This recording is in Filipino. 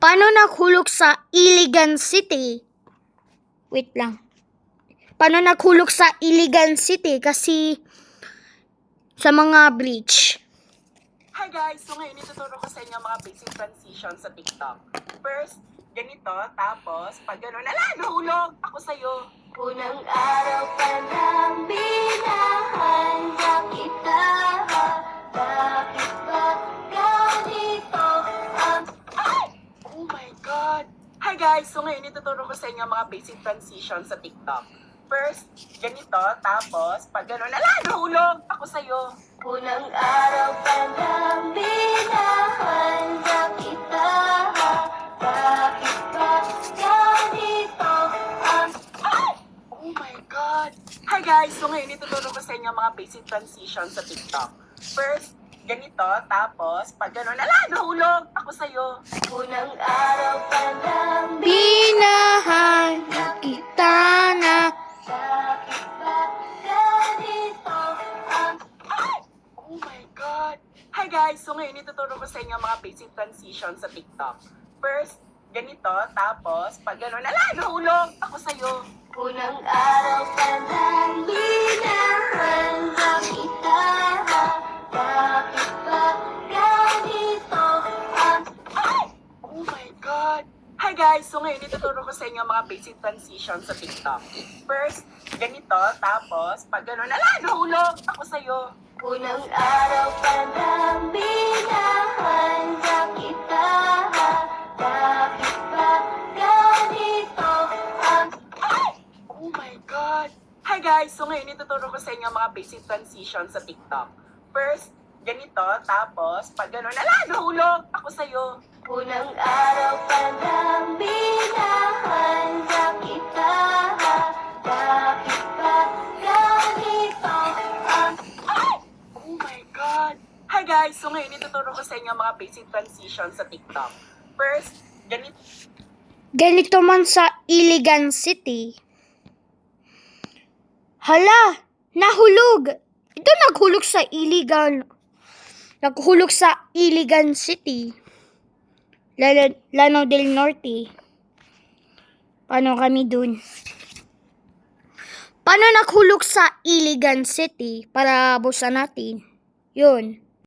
Paano naghulog sa Iligan City? Wait lang. Paano naghulog sa Iligan City? Kasi sa mga bridge. Hi guys! So ngayon ituturo ko sa inyo mga basic transition sa TikTok. First, ganito, tapos pag gano'n, nahulog ako sa'yo. Unang araw pa lang binahanda kita, bakit ba ganito ang... Ay! Oh my God! Hi guys! So ngayon ituturo ko sa inyo mga basic transition sa TikTok. First, ganito, tapos pag gano'n, nahulog ako sa'yo. Unang araw pa lang binahanda kita, bakit ba ganito ang... Ay! Oh my God! Hi guys! So ngayon ituturo ko sa inyo mga basic transition sa TikTok. First, ganito, tapos pag gano'n, nahulog ako sa'yo. Unang araw pa lang Binahanda kita na. bakit ba ganito ang... Ay! Oh my God! Hi guys! So ngayon ituturo ko sa inyo mga basic transition sa TikTok. First, ganito, tapos pag gano'n, nahulog ako sa'yo. Unang araw pa lang binahanda kita, bakit ba ganito ang... Ay! Oh my God! Hi guys! So ngayon ituturo ko sa inyo mga basic transition sa TikTok. First, ganito, tapos pag gano'n, nahulog ako sa'yo. Unang araw pa lang binahanda kita, bakit ba ganito ang... Ay! Oh my God! Hi guys! So ngayon ituturo ko sa inyo mga basic transition sa TikTok. First, ganito, tapos pag gano'n, nahulog ako sa'yo. Unang araw pa lang binahanda kita, bakit ba ganito ang... Ay! Oh my God! Hi guys! So ngayon ituturo ko sa inyo mga basic transition sa TikTok. First, ganito. Ganito man sa Iligan City. Hala! Nahulog! Ito naghulog sa Iligan. Naghulog sa Iligan City. Lanao del Norte. Paano kami dun? Paano naghulog sa Iligan City? Para busan natin. Yun.